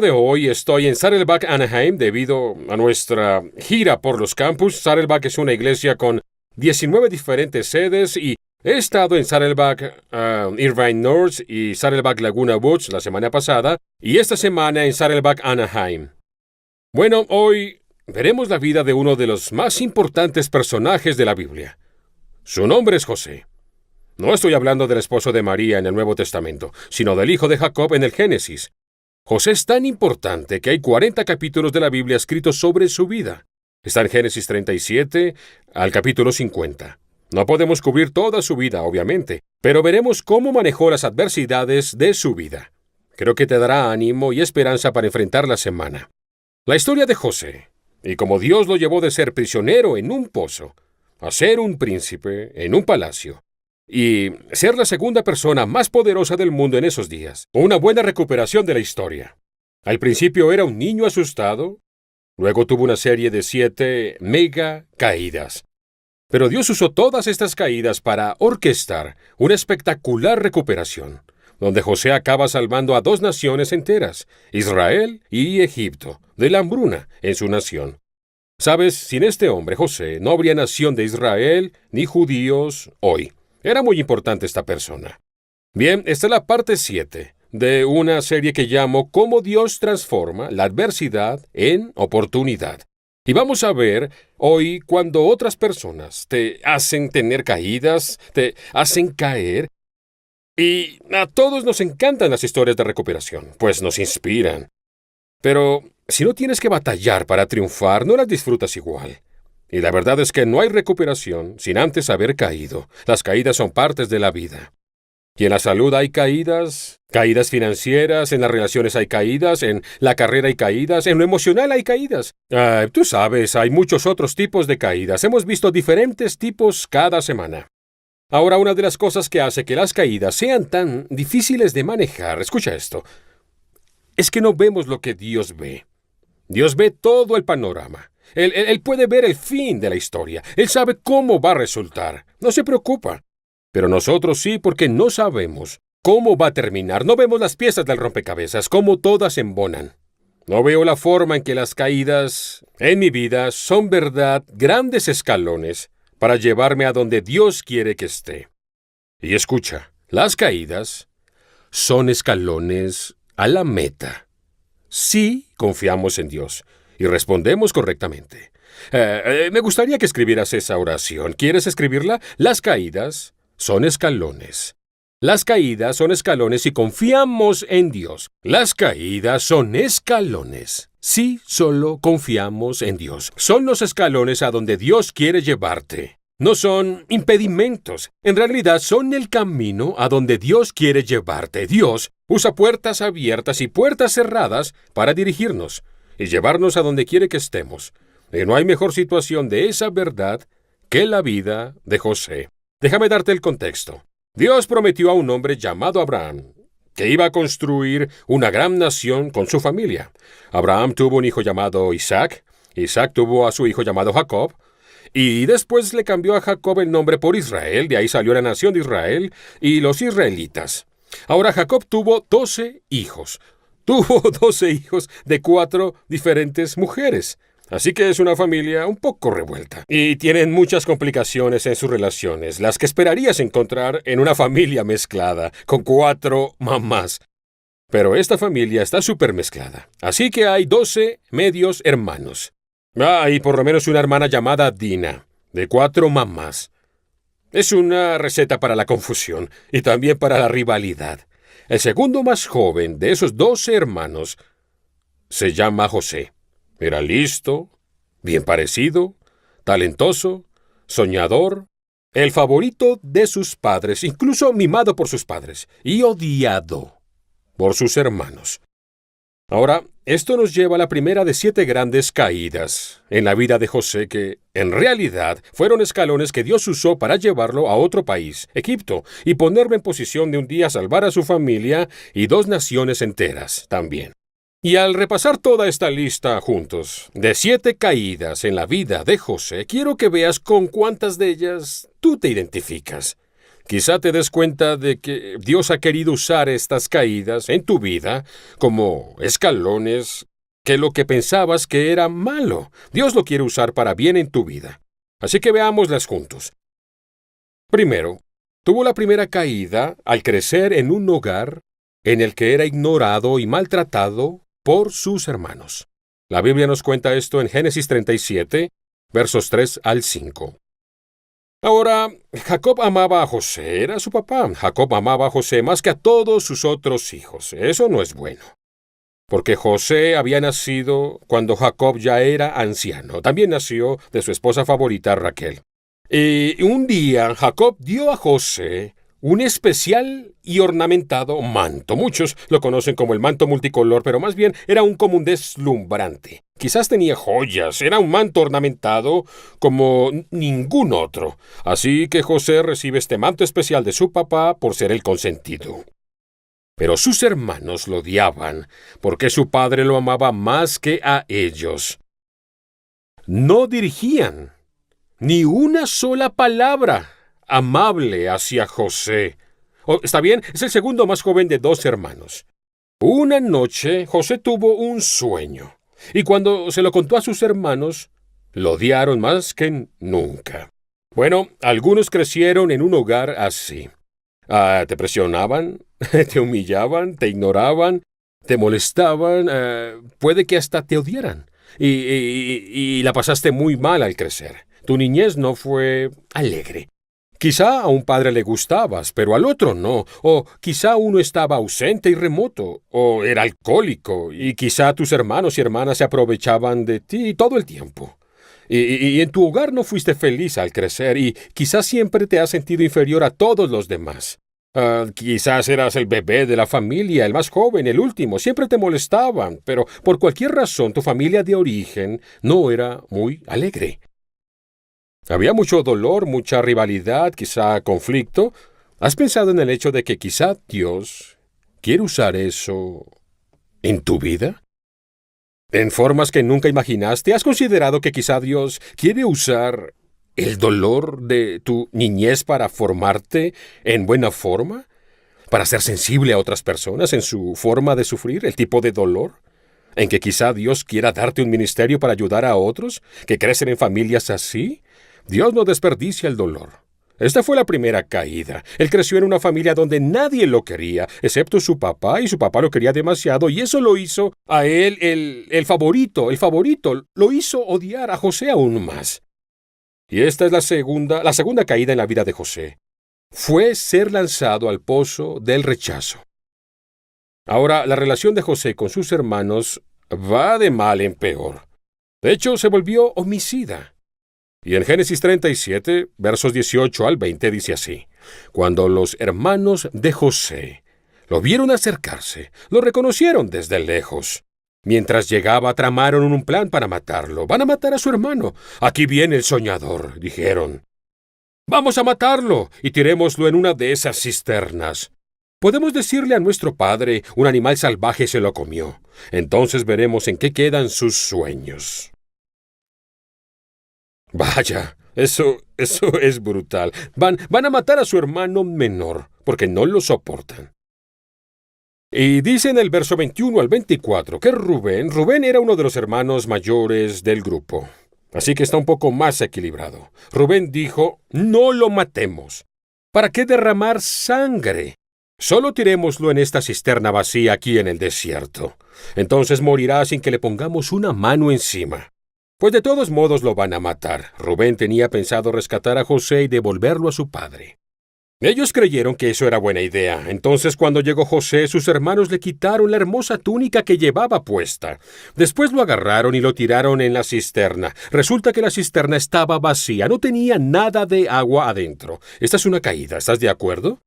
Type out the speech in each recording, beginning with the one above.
De hoy estoy en Saddleback, Anaheim, debido a nuestra gira por los campus. Saddleback es una iglesia con 19 diferentes sedes y he estado en Saddleback, Irvine North y Saddleback Laguna Woods la semana pasada y esta semana en Saddleback, Anaheim. Bueno, hoy veremos la vida de uno de los más importantes personajes de la Biblia. Su nombre es José. No estoy hablando del esposo de María en el Nuevo Testamento, sino del hijo de Jacob en el Génesis. José es tan importante que hay 40 capítulos de la Biblia escritos sobre su vida. Está en Génesis 37 al capítulo 50. No podemos cubrir toda su vida, obviamente, pero veremos cómo manejó las adversidades de su vida. Creo que te dará ánimo y esperanza para enfrentar la semana. La historia de José, y cómo Dios lo llevó de ser prisionero en un pozo, a ser un príncipe en un palacio, y ser la segunda persona más poderosa del mundo en esos días. Una buena recuperación de la historia. Al principio era un niño asustado, luego tuvo una serie de 7 mega caídas. Pero Dios usó todas estas caídas para orquestar una espectacular recuperación, donde José acaba salvando a 2 naciones enteras, Israel y Egipto, de la hambruna en su nación. Sabes, sin este hombre, José, no habría nación de Israel ni judíos hoy. Era muy importante esta persona. Bien, esta es la parte 7 de una serie que llamo Cómo Dios transforma la adversidad en oportunidad. Y vamos a ver hoy cuando otras personas te hacen tener caídas, te hacen caer. Y a todos nos encantan las historias de recuperación, pues nos inspiran. Pero si no tienes que batallar para triunfar, no las disfrutas igual. Y la verdad es que no hay recuperación sin antes haber caído. Las caídas son partes de la vida. Y en la salud hay caídas financieras, en las relaciones hay caídas, en la carrera hay caídas, en lo emocional hay caídas. Tú sabes, hay muchos otros tipos de caídas. Hemos visto diferentes tipos cada semana. Ahora, una de las cosas que hace que las caídas sean tan difíciles de manejar, escucha esto, es que no vemos lo que Dios ve. Dios ve todo el panorama. Él puede ver el fin de la historia. Él sabe cómo va a resultar. No se preocupa. Pero nosotros sí, porque no sabemos cómo va a terminar. No vemos las piezas del rompecabezas, cómo todas embonan. No veo la forma en que las caídas en mi vida son, verdad, grandes escalones para llevarme a donde Dios quiere que esté. Y escucha, las caídas son escalones a la meta. Sí, confiamos en Dios y respondemos correctamente. Me gustaría que escribieras esa oración. ¿Quieres escribirla? Las caídas son escalones. Las caídas son escalones y confiamos en Dios. Las caídas son escalones. Sí, solo confiamos en Dios. Son los escalones a donde Dios quiere llevarte. No son impedimentos. En realidad son el camino a donde Dios quiere llevarte. Dios usa puertas abiertas y puertas cerradas para dirigirnos y llevarnos a donde quiere que estemos. Y no hay mejor situación de esa verdad que la vida de José. Déjame darte el contexto. Dios prometió a un hombre llamado Abraham que iba a construir una gran nación con su familia. Abraham tuvo un hijo llamado Isaac. Isaac tuvo a su hijo llamado Jacob. Y después le cambió a Jacob el nombre por Israel. De ahí salió la nación de Israel y los israelitas. Ahora Jacob tuvo 12 hijos. Tuvo 12 hijos de 4 diferentes mujeres. Así que es una familia un poco revuelta. Y tienen muchas complicaciones en sus relaciones, las que esperarías encontrar en una familia mezclada, con 4 mamás. Pero esta familia está súper mezclada. Así que hay 12 medios hermanos. Y por lo menos una hermana llamada Dina, de 4 mamás. Es una receta para la confusión y también para la rivalidad. El segundo más joven de esos 12 hermanos se llama José. Era listo, bien parecido, talentoso, soñador, el favorito de sus padres, incluso mimado por sus padres, y odiado por sus hermanos. Ahora, esto nos lleva a la primera de 7 grandes caídas en la vida de José que, en realidad, fueron escalones que Dios usó para llevarlo a otro país, Egipto, y ponerlo en posición de un día salvar a su familia y 2 naciones enteras también. Y al repasar toda esta lista juntos, de 7 caídas en la vida de José, quiero que veas con cuántas de ellas tú te identificas. Quizá te des cuenta de que Dios ha querido usar estas caídas en tu vida como escalones que lo que pensabas que era malo, Dios lo quiere usar para bien en tu vida. Así que veámoslas juntos. Primero, tuvo la primera caída al crecer en un hogar en el que era ignorado y maltratado por sus hermanos. La Biblia nos cuenta esto en Génesis 37, versos 3 al 5. Ahora, Jacob amaba a José, era su papá. Jacob amaba a José más que a todos sus otros hijos. Eso no es bueno. Porque José había nacido cuando Jacob ya era anciano. También nació de su esposa favorita, Raquel. Y un día Jacob dio a José un especial y ornamentado manto. Muchos lo conocen como el manto multicolor, pero más bien era como un deslumbrante. Quizás tenía joyas, era un manto ornamentado como ningún otro. Así que José recibe este manto especial de su papá por ser el consentido. Pero sus hermanos lo odiaban porque su padre lo amaba más que a ellos. No dirigían ni una sola palabra amable hacia José. Está bien, es el segundo más joven de 2 hermanos. Una noche José tuvo un sueño, y cuando se lo contó a sus hermanos, lo odiaron más que nunca. Bueno, algunos crecieron en un hogar así. Te presionaban, te humillaban, te ignoraban, te molestaban, puede que hasta te odiaran. Y la pasaste muy mal al crecer. Tu niñez no fue alegre. Quizá a un padre le gustabas, pero al otro no. O quizá uno estaba ausente y remoto. O era alcohólico. Y quizá tus hermanos y hermanas se aprovechaban de ti todo el tiempo. Y en tu hogar no fuiste feliz al crecer. Y quizás siempre te has sentido inferior a todos los demás. Quizás eras el bebé de la familia, el más joven, el último. Siempre te molestaban. Pero por cualquier razón tu familia de origen no era muy alegre. Había mucho dolor, mucha rivalidad, quizá conflicto. ¿Has pensado en el hecho de que quizá Dios quiere usar eso en tu vida? ¿En formas que nunca imaginaste? ¿Has considerado que quizá Dios quiere usar el dolor de tu niñez para formarte en buena forma? ¿Para ser sensible a otras personas en su forma de sufrir, el tipo de dolor? ¿En que quizá Dios quiera darte un ministerio para ayudar a otros que crecen en familias así? Dios no desperdicia el dolor. Esta fue la primera caída. Él creció en una familia donde nadie lo quería, excepto su papá, y su papá lo quería demasiado, y eso lo hizo a él el favorito, lo hizo odiar a José aún más. Y esta es la segunda caída en la vida de José. Fue ser lanzado al pozo del rechazo. Ahora, la relación de José con sus hermanos va de mal en peor. De hecho, se volvió homicida. Y en Génesis 37, versos 18 al 20 dice así: Cuando los hermanos de José lo vieron acercarse, lo reconocieron desde lejos. Mientras llegaba, tramaron un plan para matarlo. Van a matar a su hermano. Aquí viene el soñador, dijeron. Vamos a matarlo y tirémoslo en una de esas cisternas. Podemos decirle a nuestro padre, un animal salvaje se lo comió. Entonces veremos en qué quedan sus sueños. Vaya, eso es brutal. Van a matar a su hermano menor, porque no lo soportan. Y dice en el verso 21 al 24 que Rubén era uno de los hermanos mayores del grupo. Así que está un poco más equilibrado. Rubén dijo, no lo matemos. ¿Para qué derramar sangre? Solo tirémoslo en esta cisterna vacía aquí en el desierto. Entonces morirá sin que le pongamos una mano encima. Pues de todos modos lo van a matar. Rubén tenía pensado rescatar a José y devolverlo a su padre. Ellos creyeron que eso era buena idea. Entonces, cuando llegó José, sus hermanos le quitaron la hermosa túnica que llevaba puesta. Después lo agarraron y lo tiraron en la cisterna. Resulta que la cisterna estaba vacía, no tenía nada de agua adentro. Esta es una caída, ¿estás de acuerdo?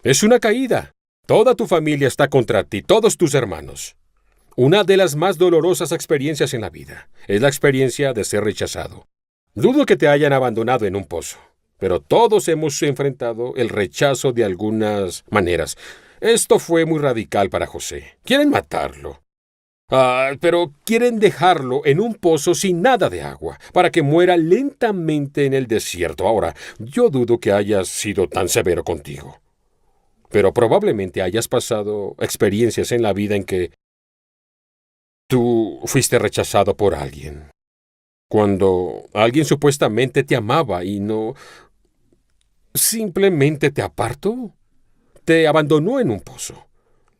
Es una caída. Toda tu familia está contra ti, todos tus hermanos. Una de las más dolorosas experiencias en la vida es la experiencia de ser rechazado. Dudo que te hayan abandonado en un pozo, pero todos hemos enfrentado el rechazo de algunas maneras. Esto fue muy radical para José. Quieren matarlo. Pero quieren dejarlo en un pozo sin nada de agua, para que muera lentamente en el desierto. Ahora, yo dudo que hayas sido tan severo contigo. Pero probablemente hayas pasado experiencias en la vida en que tú fuiste rechazado por alguien. Cuando alguien supuestamente te amaba y no simplemente te apartó, te abandonó en un pozo,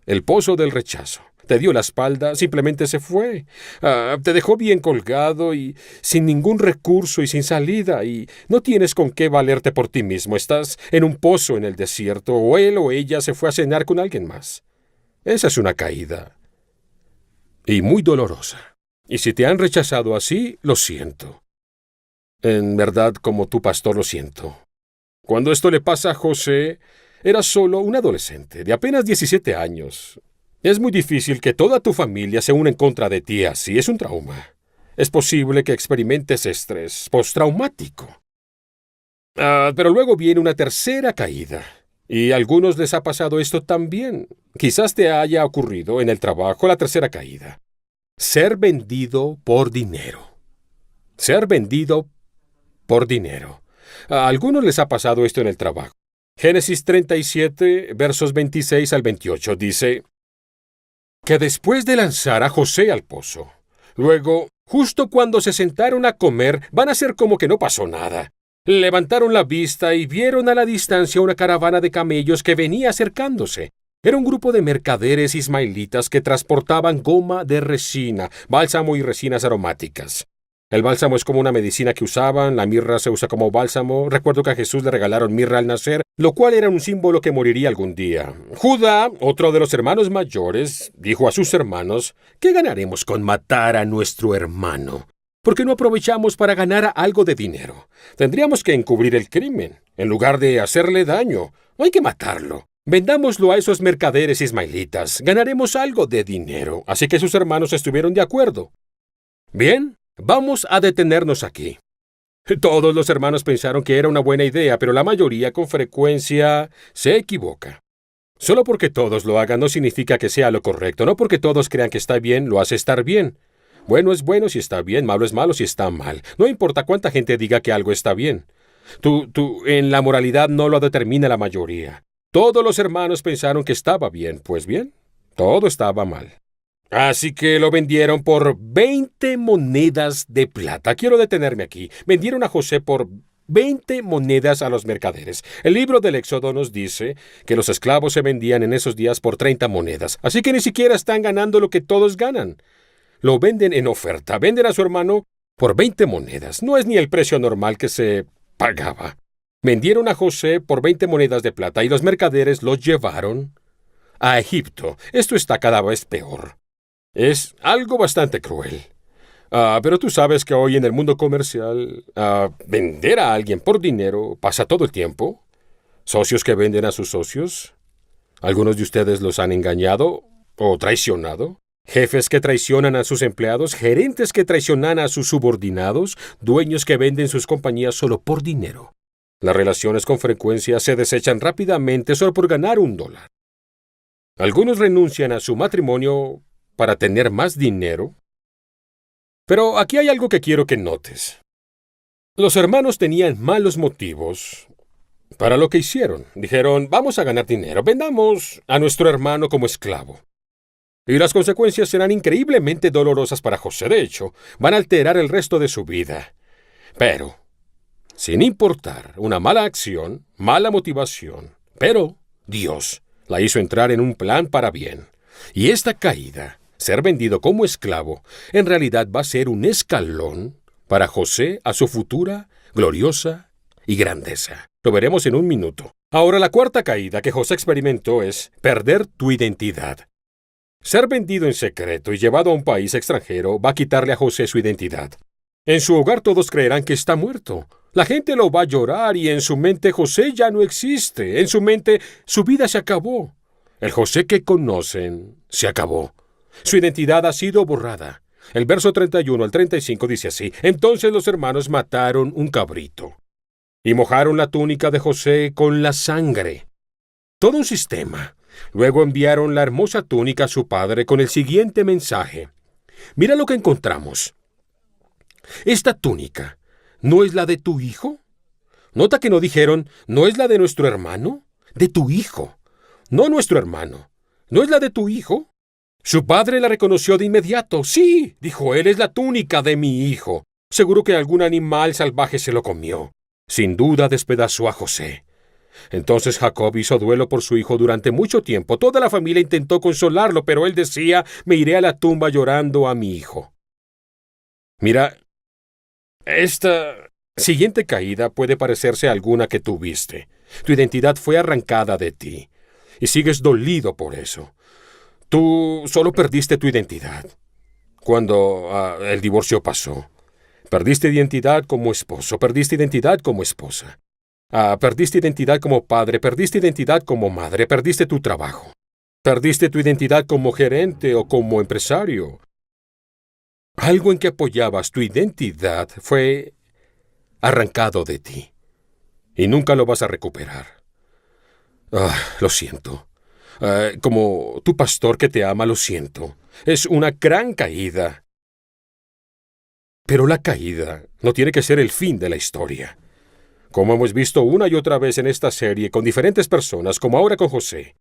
el pozo del rechazo. Te dio la espalda, simplemente se fue. Te dejó bien colgado y sin ningún recurso y sin salida, y no tienes con qué valerte por ti mismo. Estás en un pozo en el desierto, o él o ella se fue a cenar con alguien más. Esa es una caída, y muy dolorosa. Y si te han rechazado así, lo siento. En verdad, como tu pastor, lo siento. Cuando esto le pasa a José, era solo un adolescente, de apenas 17 años. Es muy difícil que toda tu familia se una en contra de ti así. Es un trauma. Es posible que experimentes estrés postraumático. Pero luego viene una tercera caída. Y a algunos les ha pasado esto también. Quizás te haya ocurrido en el trabajo la tercera caída. Ser vendido por dinero. Ser vendido por dinero. A algunos les ha pasado esto en el trabajo. Génesis 37, versos 26 al 28 dice que después de lanzar a José al pozo, luego, justo cuando se sentaron a comer, van a hacer como que no pasó nada. Levantaron la vista y vieron a la distancia una caravana de camellos que venía acercándose. Era un grupo de mercaderes ismaelitas que transportaban goma de resina, bálsamo y resinas aromáticas. El bálsamo es como una medicina que usaban, la mirra se usa como bálsamo. Recuerdo que a Jesús le regalaron mirra al nacer, lo cual era un símbolo que moriría algún día. Judá, otro de los hermanos mayores, dijo a sus hermanos, ¿qué ganaremos con matar a nuestro hermano? ¿Por qué no aprovechamos para ganar algo de dinero? Tendríamos que encubrir el crimen, en lugar de hacerle daño. No hay que matarlo. Vendámoslo a esos mercaderes ismaelitas. Ganaremos algo de dinero. Así que sus hermanos estuvieron de acuerdo. Bien. Vamos a detenernos aquí. Todos los hermanos pensaron que era una buena idea, pero la mayoría con frecuencia se equivoca. Solo porque todos lo hagan no significa que sea lo correcto, no porque todos crean que está bien, lo hace estar bien. Bueno es bueno si está bien, malo es malo si está mal. No importa cuánta gente diga que algo está bien. En la moralidad no lo determina la mayoría. Todos los hermanos pensaron que estaba bien, pues bien, todo estaba mal. Así que lo vendieron por 20 monedas de plata. Quiero detenerme aquí. Vendieron a José por 20 monedas a los mercaderes. El libro del Éxodo nos dice que los esclavos se vendían en esos días por 30 monedas. Así que ni siquiera están ganando lo que todos ganan. Lo venden en oferta. Venden a su hermano por 20 monedas. No es ni el precio normal que se pagaba. Vendieron a José por 20 monedas de plata y los mercaderes los llevaron a Egipto. Esto está cada vez peor. Es algo bastante cruel. Pero tú sabes que hoy en el mundo comercial, vender a alguien por dinero pasa todo el tiempo. Socios que venden a sus socios. Algunos de ustedes los han engañado o traicionado. Jefes que traicionan a sus empleados, gerentes que traicionan a sus subordinados, dueños que venden sus compañías solo por dinero. Las relaciones con frecuencia se desechan rápidamente solo por ganar $1. Algunos renuncian a su matrimonio para tener más dinero. Pero aquí hay algo que quiero que notes. Los hermanos tenían malos motivos para lo que hicieron. Dijeron, vamos a ganar dinero, vendamos a nuestro hermano como esclavo. Y las consecuencias serán increíblemente dolorosas para José. De hecho, van a alterar el resto de su vida. Pero, sin importar una mala acción, mala motivación, pero Dios la hizo entrar en un plan para bien. Y esta caída, ser vendido como esclavo, en realidad va a ser un escalón para José a su futura, gloriosa y grandeza. Lo veremos en un minuto. Ahora, la cuarta caída que José experimentó es perder tu identidad. Ser vendido en secreto y llevado a un país extranjero va a quitarle a José su identidad. En su hogar todos creerán que está muerto. La gente lo va a llorar y en su mente José ya no existe. En su mente su vida se acabó. El José que conocen se acabó. Su identidad ha sido borrada. El verso 31 al 35 dice así: Entonces los hermanos mataron un cabrito y mojaron la túnica de José con la sangre. Todo un sistema. Luego enviaron la hermosa túnica a su padre con el siguiente mensaje: Mira lo que encontramos. Esta túnica, ¿no es la de tu hijo? Nota que no dijeron, ¿no es la de nuestro hermano? De tu hijo, no nuestro hermano. ¿No es la de tu hijo? Su padre la reconoció de inmediato. Sí, dijo él, es la túnica de mi hijo. Seguro que algún animal salvaje se lo comió. Sin duda despedazó a José. Entonces Jacob hizo duelo por su hijo durante mucho tiempo. Toda la familia intentó consolarlo, pero él decía, me iré a la tumba llorando a mi hijo. Mira, esta siguiente caída puede parecerse a alguna que tuviste. Tu identidad fue arrancada de ti, y sigues dolido por eso. Tú solo perdiste tu identidad cuando el divorcio pasó. Perdiste identidad como esposo, perdiste identidad como esposa. Perdiste identidad como padre, perdiste identidad como madre, perdiste tu trabajo. Perdiste tu identidad como gerente o como empresario. Algo en que apoyabas tu identidad fue arrancado de ti. Y nunca lo vas a recuperar. Lo siento. Como tu pastor que te ama, lo siento. Es una gran caída. Pero la caída no tiene que ser el fin de la historia. Como hemos visto una y otra vez en esta serie con diferentes personas, como ahora con José.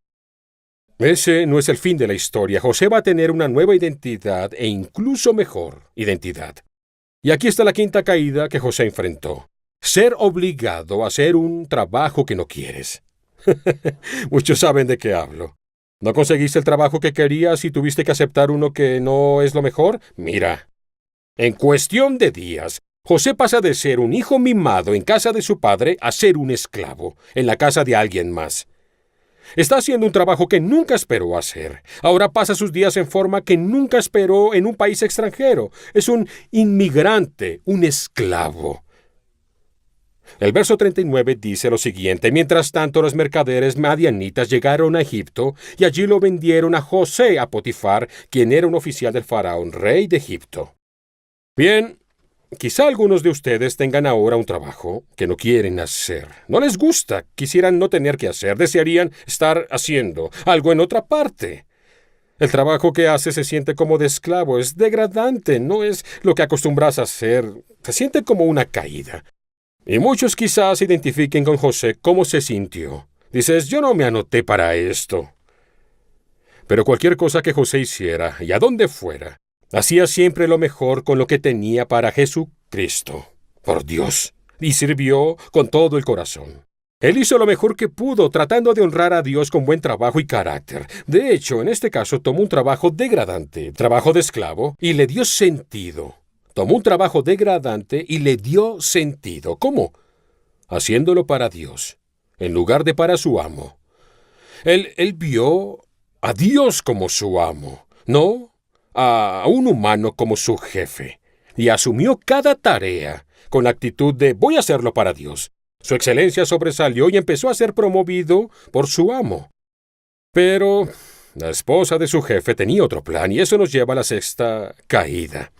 Ese no es el fin de la historia. José va a tener una nueva identidad e incluso mejor identidad. Y aquí está la quinta caída que José enfrentó. Ser obligado a hacer un trabajo que no quieres. Muchos saben de qué hablo. ¿No conseguiste el trabajo que querías y tuviste que aceptar uno que no es lo mejor? Mira, en cuestión de días, José pasa de ser un hijo mimado en casa de su padre a ser un esclavo en la casa de alguien más. Está haciendo un trabajo que nunca esperó hacer. Ahora pasa sus días en forma que nunca esperó en un país extranjero. Es un inmigrante, un esclavo. El verso 39 dice lo siguiente: mientras tanto los mercaderes madianitas llegaron a Egipto y allí lo vendieron a José a Potifar, quien era un oficial del faraón, rey de Egipto. Bien, quizá algunos de ustedes tengan ahora un trabajo que no quieren hacer. No les gusta, quisieran no tener que hacer, desearían estar haciendo algo en otra parte. El trabajo que hace se siente como de esclavo, es degradante, no es lo que acostumbras a hacer, se siente como una caída. Y muchos quizás se identifiquen con José cómo se sintió. Dices, yo no me anoté para esto. Pero cualquier cosa que José hiciera, y a donde fuera, hacía siempre lo mejor con lo que tenía para Jesucristo, por Dios, y sirvió con todo el corazón. Él hizo lo mejor que pudo, tratando de honrar a Dios con buen trabajo y carácter. De hecho, en este caso tomó un trabajo degradante, trabajo de esclavo, y le dio sentido. Tomó un trabajo degradante y le dio sentido. ¿Cómo? Haciéndolo para Dios, en lugar de para su amo. Él vio a Dios como su amo, no a un humano como su jefe, y asumió cada tarea con la actitud de voy a hacerlo para Dios. Su excelencia sobresalió y empezó a ser promovido por su amo. Pero la esposa de su jefe tenía otro plan, y eso nos lleva a la sexta caída.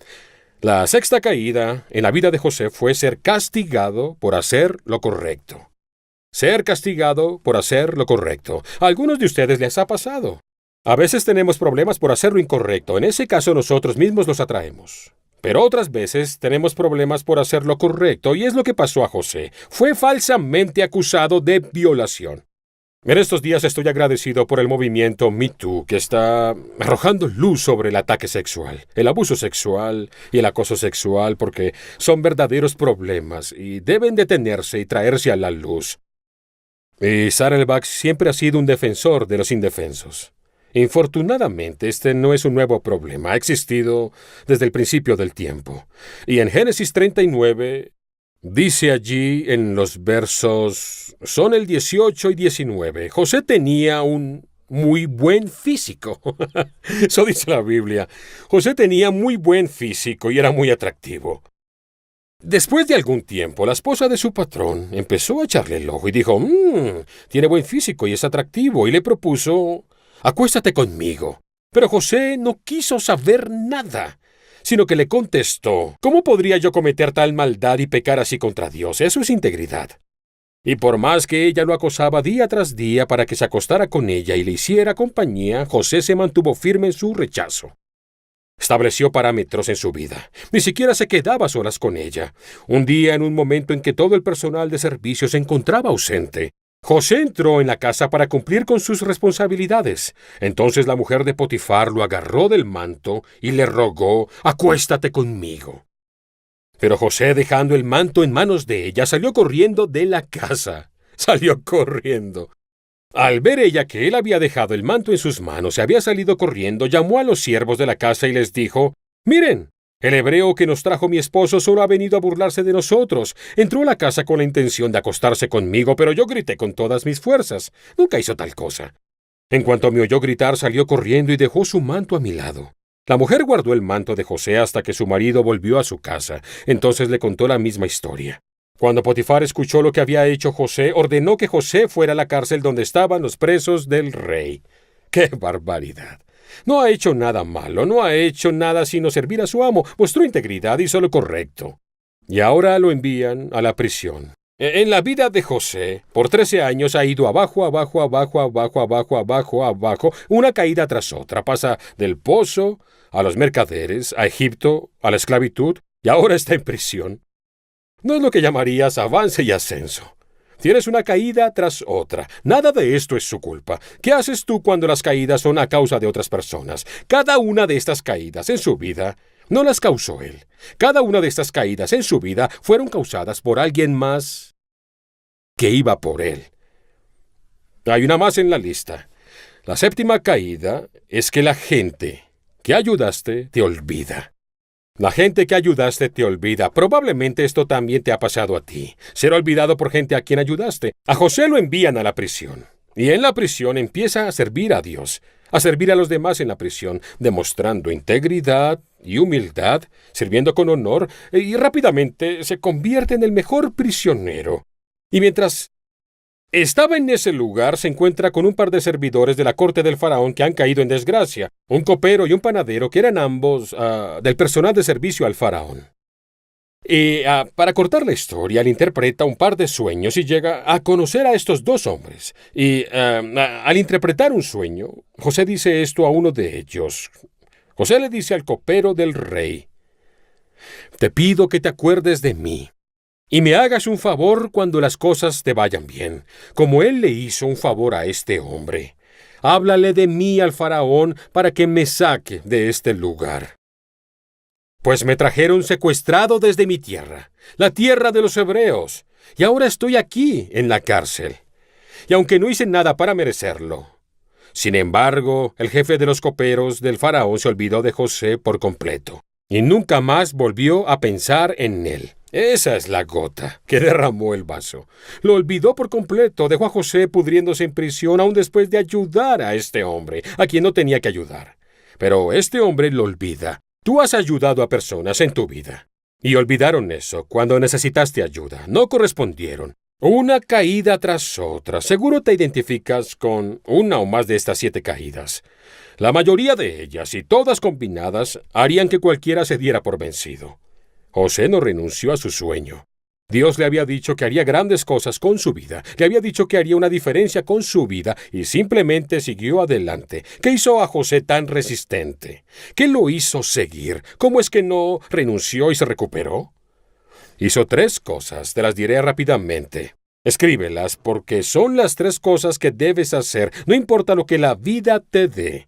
La sexta caída en la vida de José fue ser castigado por hacer lo correcto. Ser castigado por hacer lo correcto. A algunos de ustedes les ha pasado. A veces tenemos problemas por hacer lo incorrecto. En ese caso nosotros mismos los atraemos. Pero otras veces tenemos problemas por hacer lo correcto, y es lo que pasó a José. Fue falsamente acusado de violación. En estos días estoy agradecido por el movimiento Me Too, que está arrojando luz sobre el ataque sexual, el abuso sexual y el acoso sexual, porque son verdaderos problemas y deben detenerse y traerse a la luz. Y Saddleback siempre ha sido un defensor de los indefensos. Infortunadamente, este no es un nuevo problema, ha existido desde el principio del tiempo. Y en Génesis 39... dice allí en los versos, son el 18 y 19, José tenía un muy buen físico. Eso dice la Biblia. José tenía muy buen físico y era muy atractivo. Después de algún tiempo, la esposa de su patrón empezó a echarle el ojo y dijo, tiene buen físico y es atractivo, y le propuso, acuéstate conmigo. Pero José no quiso saber nada, sino que le contestó, ¿cómo podría yo cometer tal maldad y pecar así contra Dios? Eso es integridad. Y por más que ella lo acosaba día tras día para que se acostara con ella y le hiciera compañía, José se mantuvo firme en su rechazo. Estableció parámetros en su vida. Ni siquiera se quedaba a solas con ella. Un día, en un momento en que todo el personal de servicio se encontraba ausente, José entró en la casa para cumplir con sus responsabilidades. Entonces la mujer de Potifar lo agarró del manto y le rogó: «Acuéstate conmigo». Pero José, dejando el manto en manos de ella, salió corriendo de la casa. Salió corriendo. Al ver ella que él había dejado el manto en sus manos y había salido corriendo, llamó a los siervos de la casa y les dijo: «Miren, el hebreo que nos trajo mi esposo solo ha venido a burlarse de nosotros. Entró a la casa con la intención de acostarse conmigo, pero yo grité con todas mis fuerzas. Nunca hizo tal cosa». En cuanto me oyó gritar, salió corriendo y dejó su manto a mi lado. La mujer guardó el manto de José hasta que su marido volvió a su casa. Entonces le contó la misma historia. Cuando Potifar escuchó lo que había hecho José, ordenó que José fuera a la cárcel donde estaban los presos del rey. ¡Qué barbaridad! No ha hecho nada malo, no ha hecho nada sino servir a su amo, mostró integridad, hizo lo correcto. Y ahora lo envían a la prisión. En la vida de José, por 13 años ha ido abajo, abajo, abajo, abajo, abajo, abajo, abajo, una caída tras otra. Pasa del pozo a los mercaderes, a Egipto, a la esclavitud, y ahora está en prisión. No es lo que llamarías avance y ascenso. Tienes una caída tras otra. Nada de esto es su culpa. ¿Qué haces tú cuando las caídas son a causa de otras personas? Cada una de estas caídas en su vida no las causó él. Cada una de estas caídas en su vida fueron causadas por alguien más que iba por él. Hay una más en la lista. La séptima caída es que la gente que ayudaste te olvida. La gente que ayudaste te olvida. Probablemente esto también te ha pasado a ti. Ser olvidado por gente a quien ayudaste. A José lo envían a la prisión. Y en la prisión empieza a servir a Dios, a servir a los demás en la prisión, demostrando integridad y humildad, sirviendo con honor, y rápidamente se convierte en el mejor prisionero. Y mientras estaba en ese lugar, se encuentra con un par de servidores de la corte del faraón que han caído en desgracia, un copero y un panadero que eran ambos del personal de servicio al faraón. Y para cortar la historia, él interpreta un par de sueños y llega a conocer a estos dos hombres. Y al interpretar un sueño, José dice esto a uno de ellos. José le dice al copero del rey: «Te pido que te acuerdes de mí y me hagas un favor cuando las cosas te vayan bien, como él le hizo un favor a este hombre. Háblale de mí al faraón para que me saque de este lugar. Pues me trajeron secuestrado desde mi tierra, la tierra de los hebreos, y ahora estoy aquí en la cárcel. Y aunque no hice nada para merecerlo, sin embargo, el jefe de los coperos del faraón se olvidó de José por completo, y nunca más volvió a pensar en él». Esa es la gota que derramó el vaso. Lo olvidó por completo, dejó a José pudriéndose en prisión aún después de ayudar a este hombre, a quien no tenía que ayudar. Pero este hombre lo olvida. Tú has ayudado a personas en tu vida, y olvidaron eso cuando necesitaste ayuda. No correspondieron. Una caída tras otra. Seguro te identificas con una o más de estas 7 caídas. La mayoría de ellas, y todas combinadas, harían que cualquiera se diera por vencido. José no renunció a su sueño. Dios le había dicho que haría grandes cosas con su vida, le había dicho que haría una diferencia con su vida, y simplemente siguió adelante. ¿Qué hizo a José tan resistente? ¿Qué lo hizo seguir? ¿Cómo es que no renunció y se recuperó? Hizo 3 cosas, te las diré rápidamente. Escríbelas porque son las 3 cosas que debes hacer, no importa lo que la vida te dé.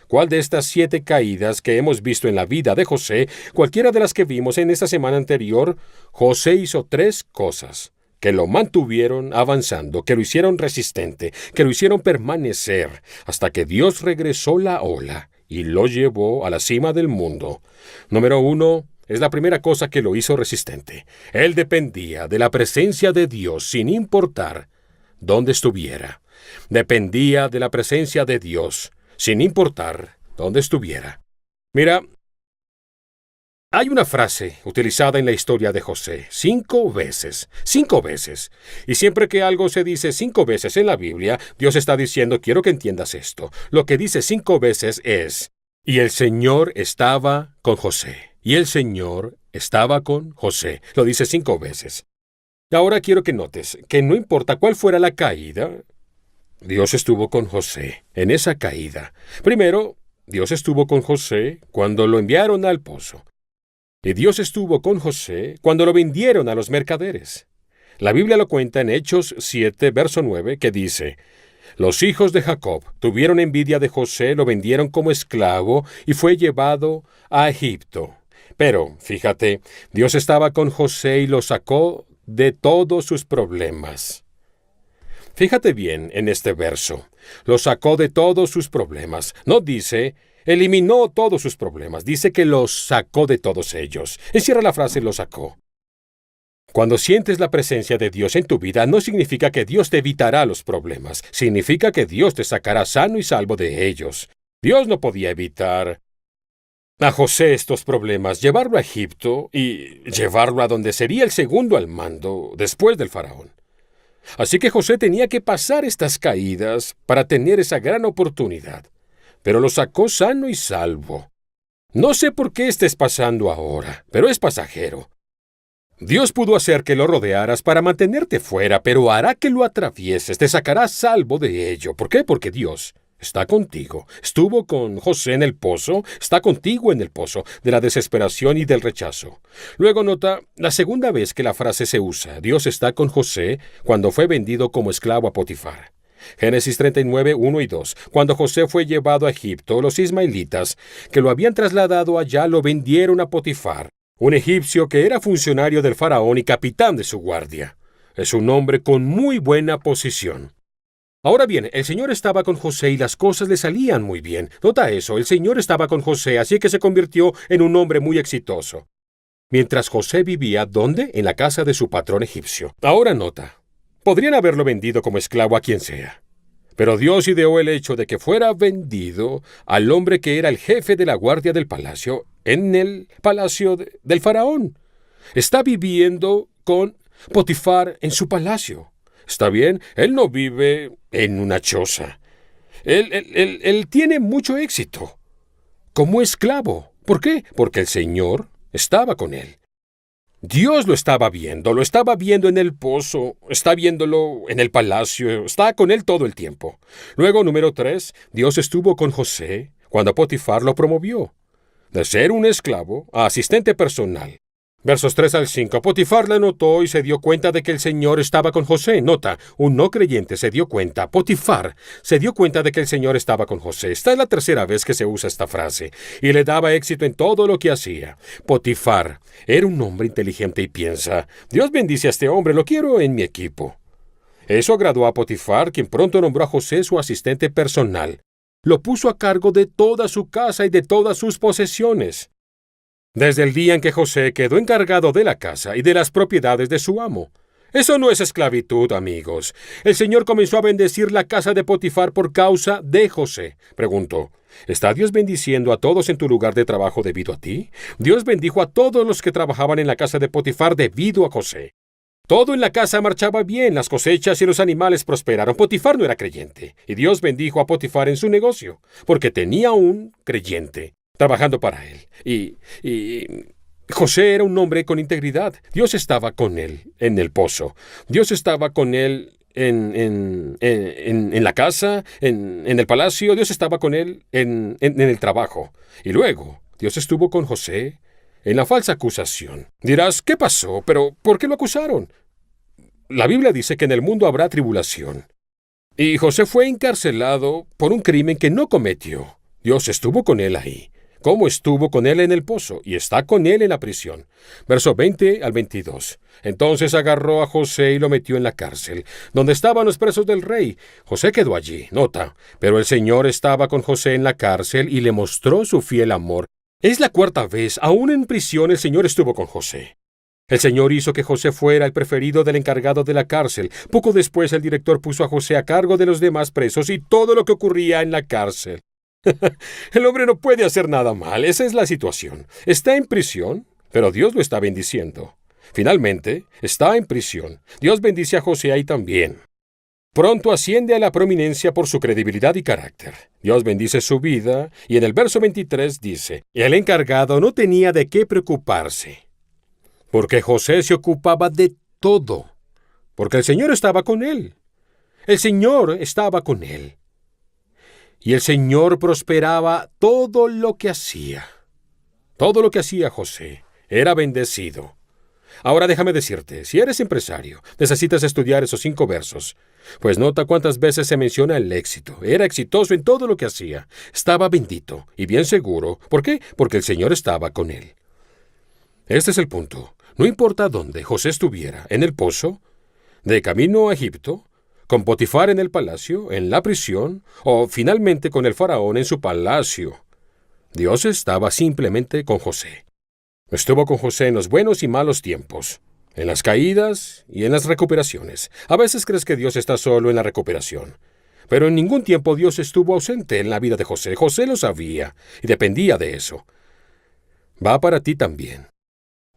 ¿Cuál de estas 7 caídas que hemos visto en la vida de José, cualquiera de las que vimos en esta semana anterior, José hizo 3 cosas que lo mantuvieron avanzando, que lo hicieron resistente, que lo hicieron permanecer, hasta que Dios regresó la ola y lo llevó a la cima del mundo? Número 1, es la primera cosa que lo hizo resistente. Él dependía de la presencia de Dios sin importar dónde estuviera. Dependía de la presencia de Dios sin importar dónde estuviera. Mira, hay una frase utilizada en la historia de José 5 veces. 5 veces. Y siempre que algo se dice 5 veces en la Biblia, Dios está diciendo: quiero que entiendas esto. Lo que dice 5 veces es: y el Señor estaba con José. Y el Señor estaba con José. Lo dice 5 veces. Y ahora quiero que notes que no importa cuál fuera la caída, Dios estuvo con José en esa caída. Primero, Dios estuvo con José cuando lo enviaron al pozo. Y Dios estuvo con José cuando lo vendieron a los mercaderes. La Biblia lo cuenta en Hechos 7, verso 9, que dice: Los hijos de Jacob tuvieron envidia de José, lo vendieron como esclavo y fue llevado a Egipto. Pero, fíjate, Dios estaba con José y lo sacó de todos sus problemas. Fíjate bien en este verso. Lo sacó de todos sus problemas. No dice, eliminó todos sus problemas. Dice que los sacó de todos ellos. Encierra la frase lo sacó. Cuando sientes la presencia de Dios en tu vida, no significa que Dios te evitará los problemas. Significa que Dios te sacará sano y salvo de ellos. Dios no podía evitar a José estos problemas, llevarlo a Egipto y llevarlo a donde sería el segundo al mando después del faraón. Así que José tenía que pasar estas caídas para tener esa gran oportunidad. Pero lo sacó sano y salvo. No sé por qué estés pasando ahora, pero es pasajero. Dios pudo hacer que lo rodearas para mantenerte fuera, pero hará que lo atravieses, te sacará salvo de ello. ¿Por qué? Porque Dios está contigo. Estuvo con José en el pozo, está contigo en el pozo de la desesperación y del rechazo. Luego nota la segunda vez que la frase se usa. Dios está con José cuando fue vendido como esclavo a Potifar. Génesis 39, 1 y 2. Cuando José fue llevado a Egipto, los ismaelitas que lo habían trasladado allá lo vendieron a Potifar, un egipcio que era funcionario del faraón y capitán de su guardia. Es un hombre con muy buena posición. Ahora bien, el Señor estaba con José y las cosas le salían muy bien. Nota eso, el Señor estaba con José, así que se convirtió en un hombre muy exitoso. Mientras José vivía, ¿dónde? En la casa de su patrón egipcio. Ahora nota, podrían haberlo vendido como esclavo a quien sea. Pero Dios ideó el hecho de que fuera vendido al hombre que era el jefe de la guardia del palacio, en el palacio del faraón. Está viviendo con Potifar en su palacio. ¿Está bien? Él no vive en una choza. Él tiene mucho éxito como esclavo. ¿Por qué? Porque el Señor estaba con él. Dios lo estaba viendo en el pozo, está viéndolo en el palacio, está con él todo el tiempo. Luego, número 3, Dios estuvo con José cuando Potifar lo promovió, de ser un esclavo a asistente personal. Versos 3 al 5. Potifar le notó y se dio cuenta de que el Señor estaba con José. Nota, un no creyente se dio cuenta. Potifar se dio cuenta de que el Señor estaba con José. Esta es la tercera vez que se usa esta frase. Y le daba éxito en todo lo que hacía. Potifar era un hombre inteligente y piensa, Dios bendice a este hombre, lo quiero en mi equipo. Eso agradó a Potifar, quien pronto nombró a José su asistente personal. Lo puso a cargo de toda su casa y de todas sus posesiones. Desde el día en que José quedó encargado de la casa y de las propiedades de su amo. Eso no es esclavitud, amigos. El Señor comenzó a bendecir la casa de Potifar por causa de José. Preguntó, ¿está Dios bendiciendo a todos en tu lugar de trabajo debido a ti? Dios bendijo a todos los que trabajaban en la casa de Potifar debido a José. Todo en la casa marchaba bien, las cosechas y los animales prosperaron. Potifar no era creyente, y Dios bendijo a Potifar en su negocio, porque tenía un creyente trabajando para él. Y José era un hombre con integridad. Dios estaba con él en el pozo. Dios estaba con él en la casa, en el palacio. Dios estaba con él en el trabajo. Y luego, Dios estuvo con José en la falsa acusación. Dirás, ¿qué pasó? ¿Pero por qué lo acusaron? La Biblia dice que en el mundo habrá tribulación. Y José fue encarcelado por un crimen que no cometió. Dios estuvo con él ahí. Como estuvo con él en el pozo, y está con él en la prisión. Verso 20 al 22. Entonces agarró a José y lo metió en la cárcel, donde estaban los presos del rey. José quedó allí, nota, pero el Señor estaba con José en la cárcel y le mostró su fiel amor. Es la cuarta vez, aún en prisión, el Señor estuvo con José. El Señor hizo que José fuera el preferido del encargado de la cárcel. Poco después el director puso a José a cargo de los demás presos y todo lo que ocurría en la cárcel. El hombre no puede hacer nada mal, esa es la situación. Está en prisión, pero Dios lo está bendiciendo. Finalmente, está en prisión. Dios bendice a José ahí también. Pronto asciende a la prominencia por su credibilidad y carácter. Dios bendice su vida, y en el verso 23 dice, el encargado no tenía de qué preocuparse, porque José se ocupaba de todo, porque el Señor estaba con él. El Señor estaba con él. Y el Señor prosperaba todo lo que hacía. Todo lo que hacía José era bendecido. Ahora déjame decirte, si eres empresario, necesitas estudiar esos 5 versos. Pues nota cuántas veces se menciona el éxito. Era exitoso en todo lo que hacía. Estaba bendito y bien seguro. ¿Por qué? Porque el Señor estaba con él. Este es el punto. No importa dónde José estuviera, en el pozo, de camino a Egipto, con Potifar en el palacio, en la prisión, o finalmente con el faraón en su palacio. Dios estaba simplemente con José. Estuvo con José en los buenos y malos tiempos, en las caídas y en las recuperaciones. A veces crees que Dios está solo en la recuperación, pero en ningún tiempo Dios estuvo ausente en la vida de José. José lo sabía y dependía de eso. Va para ti también.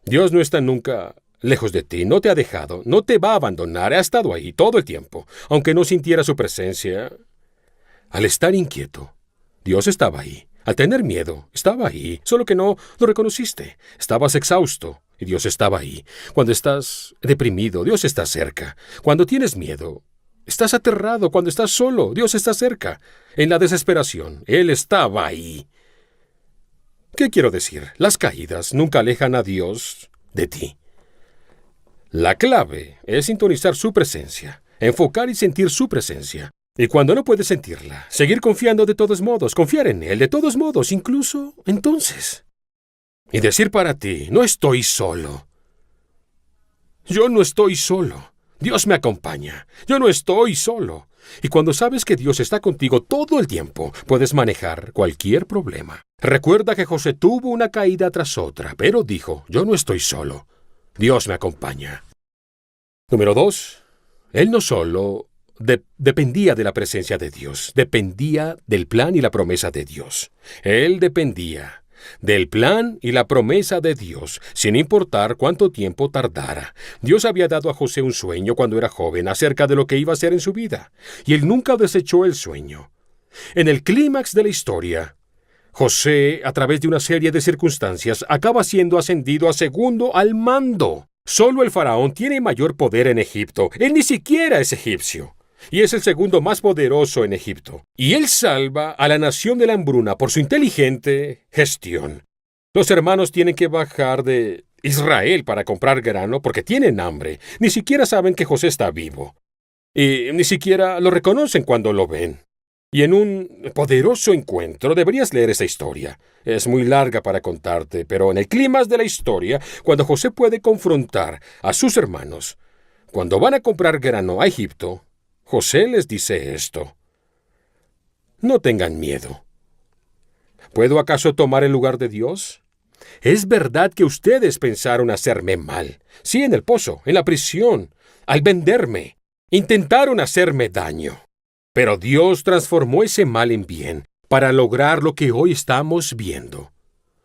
Dios no está nunca lejos de ti, no te ha dejado, no te va a abandonar, ha estado ahí todo el tiempo, aunque no sintiera su presencia. Al estar inquieto, Dios estaba ahí. Al tener miedo, estaba ahí, solo que no lo reconociste. Estabas exhausto y Dios estaba ahí. Cuando estás deprimido, Dios está cerca. Cuando tienes miedo, estás aterrado. Cuando estás solo, Dios está cerca. En la desesperación, Él estaba ahí. ¿Qué quiero decir? Las caídas nunca alejan a Dios de ti. La clave es sintonizar su presencia, enfocar y sentir su presencia. Y cuando no puedes sentirla, seguir confiando de todos modos, confiar en Él de todos modos, incluso entonces. Y decir para ti, no estoy solo. Yo no estoy solo. Dios me acompaña. Yo no estoy solo. Y cuando sabes que Dios está contigo todo el tiempo, puedes manejar cualquier problema. Recuerda que José tuvo una caída tras otra, pero dijo, yo no estoy solo. Dios me acompaña. Número 2. Él no solo dependía de la presencia de Dios, dependía del plan y la promesa de Dios. Él dependía del plan y la promesa de Dios, sin importar cuánto tiempo tardara. Dios había dado a José un sueño cuando era joven acerca de lo que iba a hacer en su vida, y él nunca desechó el sueño. En el clímax de la historia, José, a través de una serie de circunstancias, acaba siendo ascendido a segundo al mando. Solo el faraón tiene mayor poder en Egipto. Él ni siquiera es egipcio. Y es el segundo más poderoso en Egipto. Y él salva a la nación de la hambruna por su inteligente gestión. Los hermanos tienen que bajar de Israel para comprar grano porque tienen hambre. Ni siquiera saben que José está vivo. Y ni siquiera lo reconocen cuando lo ven. Y en un poderoso encuentro, deberías leer esa historia. Es muy larga para contarte, pero en el clímax de la historia, cuando José puede confrontar a sus hermanos, cuando van a comprar grano a Egipto, José les dice esto: no tengan miedo. ¿Puedo acaso tomar el lugar de Dios? Es verdad que ustedes pensaron hacerme mal. Sí, en el pozo, en la prisión, al venderme. Intentaron hacerme daño. Pero Dios transformó ese mal en bien para lograr lo que hoy estamos viendo: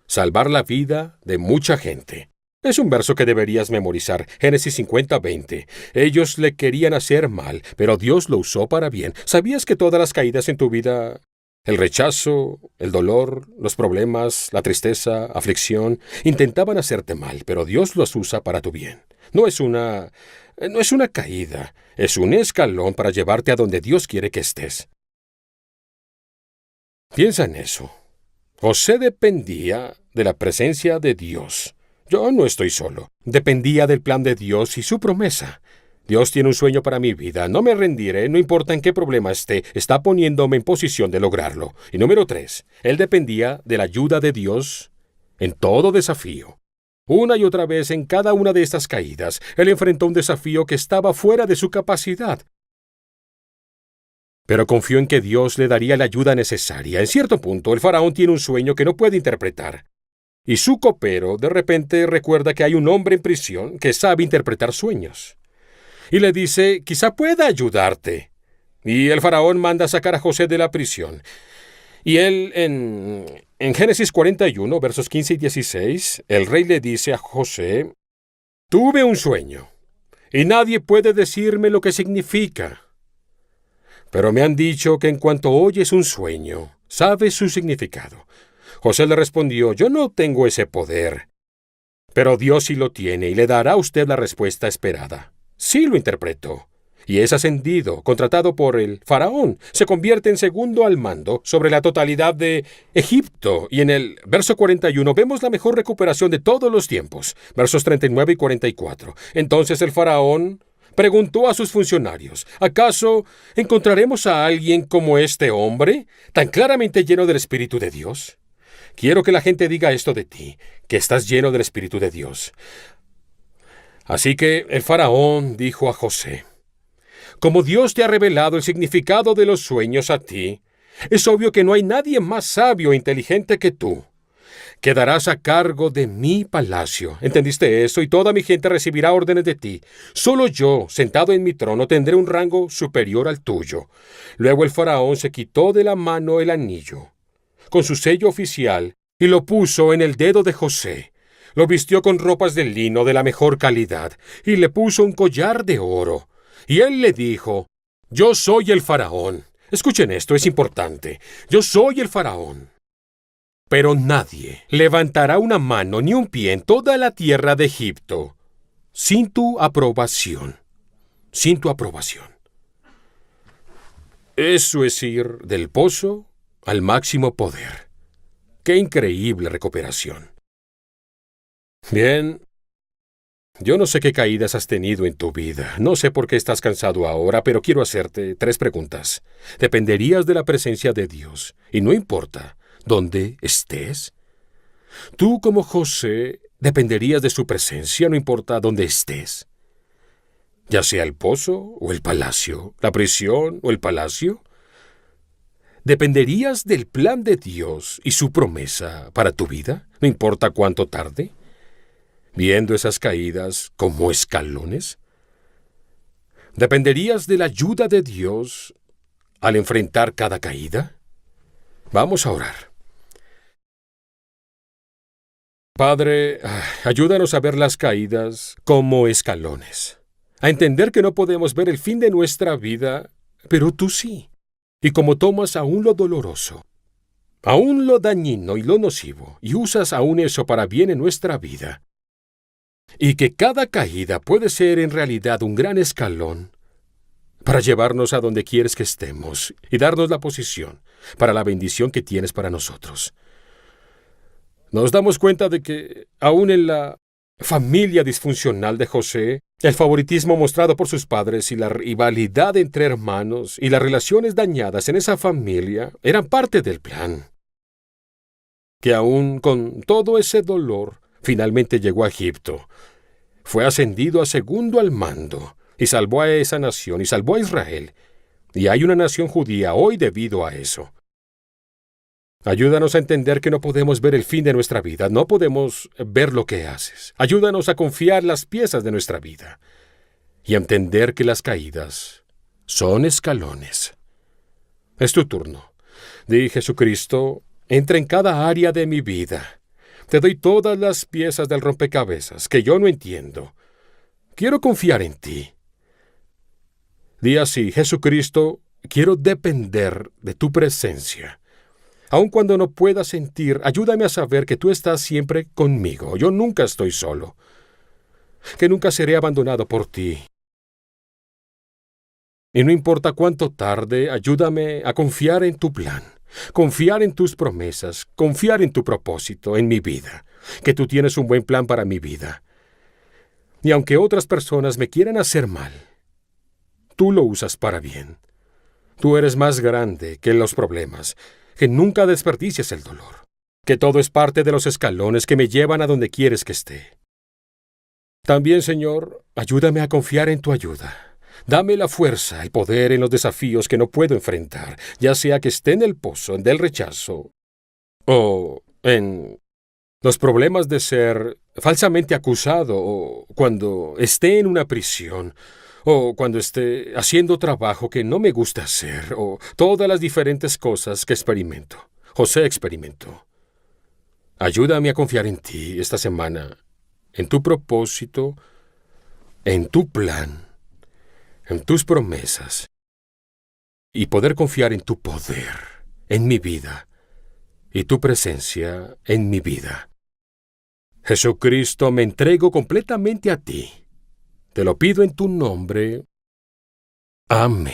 salvar la vida de mucha gente. Es un verso que deberías memorizar, Génesis 50:20. Ellos le querían hacer mal, pero Dios lo usó para bien. ¿Sabías que todas las caídas en tu vida, el rechazo, el dolor, los problemas, la tristeza, aflicción, intentaban hacerte mal, pero Dios los usa para tu bien? No es una caída, es un escalón para llevarte a donde Dios quiere que estés. Piensa en eso. José dependía de la presencia de Dios. Yo no estoy solo. Dependía del plan de Dios y su promesa. Dios tiene un sueño para mi vida. No me rendiré, no importa en qué problema esté. Está poniéndome en posición de lograrlo. Y número 3, él dependía de la ayuda de Dios en todo desafío. Una y otra vez en cada una de estas caídas, él enfrentó un desafío que estaba fuera de su capacidad. Pero confió en que Dios le daría la ayuda necesaria. En cierto punto, el faraón tiene un sueño que no puede interpretar. Y su copero de repente recuerda que hay un hombre en prisión que sabe interpretar sueños. Y le dice, quizá pueda ayudarte. Y el faraón manda a sacar a José de la prisión. Y él, en Génesis 41, versos 15 y 16, el rey le dice a José, tuve un sueño, y nadie puede decirme lo que significa. Pero me han dicho que en cuanto oyes un sueño, sabes su significado. José le respondió, yo no tengo ese poder, pero Dios sí lo tiene y le dará a usted la respuesta esperada. Sí lo interpretó. y es ascendido, contratado por el faraón. Se convierte en segundo al mando sobre la totalidad de Egipto. Y en el verso 41 vemos la mejor recuperación de todos los tiempos. Versos 39 y 44. Entonces el faraón preguntó a sus funcionarios: ¿acaso encontraremos a alguien como este hombre, tan claramente lleno del Espíritu de Dios? Quiero que la gente diga esto de ti, que estás lleno del Espíritu de Dios. Así que el faraón dijo a José: como Dios te ha revelado el significado de los sueños a ti, es obvio que no hay nadie más sabio e inteligente que tú. Quedarás a cargo de mi palacio. ¿Entendiste eso? Y toda mi gente recibirá órdenes de ti. Solo yo, sentado en mi trono, tendré un rango superior al tuyo. Luego el faraón se quitó de la mano el anillo con su sello oficial y lo puso en el dedo de José. Lo vistió con ropas de lino de la mejor calidad y le puso un collar de oro. Y él le dijo: yo soy el faraón. Escuchen esto, es importante. Yo soy el faraón. Pero nadie levantará una mano ni un pie en toda la tierra de Egipto sin tu aprobación. Sin tu aprobación. Eso es ir del pozo al máximo poder. ¡Qué increíble recuperación! Bien, yo no sé qué caídas has tenido en tu vida. No sé por qué estás cansado ahora, pero quiero hacerte 3 preguntas. ¿Dependerías de la presencia de Dios? Y no importa dónde estés. Tú, como José, dependerías de su presencia, no importa dónde estés. Ya sea el pozo o el palacio, la prisión o el palacio. ¿Dependerías del plan de Dios y su promesa para tu vida? No importa cuánto tarde. Viendo esas caídas como escalones. ¿Dependerías de la ayuda de Dios al enfrentar cada caída? Vamos a orar. Padre, ayúdanos a ver las caídas como escalones. A entender que no podemos ver el fin de nuestra vida, pero tú sí. Y como tomas aún lo doloroso, aún lo dañino y lo nocivo, y usas aún eso para bien en nuestra vida, y que cada caída puede ser en realidad un gran escalón para llevarnos a donde quieres que estemos y darnos la posición para la bendición que tienes para nosotros. Nos damos cuenta de que aún en la familia disfuncional de José, el favoritismo mostrado por sus padres y la rivalidad entre hermanos y las relaciones dañadas en esa familia eran parte del plan. Que aún con todo ese dolor, finalmente llegó a Egipto. Fue ascendido a segundo al mando y salvó a esa nación y salvó a Israel. Y hay una nación judía hoy debido a eso. Ayúdanos a entender que no podemos ver el fin de nuestra vida, no podemos ver lo que haces. Ayúdanos a confiar las piezas de nuestra vida y a entender que las caídas son escalones. Es tu turno. Di: Jesucristo, entra en cada área de mi vida. Te doy todas las piezas del rompecabezas que yo no entiendo. Quiero confiar en ti. Di así: Jesucristo, quiero depender de tu presencia. Aun cuando no pueda sentir, ayúdame a saber que tú estás siempre conmigo. Yo nunca estoy solo. Que nunca seré abandonado por ti. Y no importa cuánto tarde, ayúdame a confiar en tu plan, confiar en tus promesas, confiar en tu propósito en mi vida, que tú tienes un buen plan para mi vida. Y aunque otras personas me quieran hacer mal, tú lo usas para bien. Tú eres más grande que los problemas. Que nunca desperdicies el dolor, que todo es parte de los escalones que me llevan a donde quieres que esté. También, Señor, ayúdame a confiar en tu ayuda. Dame la fuerza y poder en los desafíos que no puedo enfrentar, ya sea que esté en el pozo del rechazo o en los problemas de ser falsamente acusado o cuando esté en una prisión o cuando esté haciendo trabajo que no me gusta hacer, o todas las diferentes cosas que experimento. José experimentó. Ayúdame a confiar en ti esta semana, en tu propósito, en tu plan, en tus promesas, y poder confiar en tu poder, en mi vida, y tu presencia en mi vida. Jesucristo, me entrego completamente a ti. Te lo pido en tu nombre. Amén.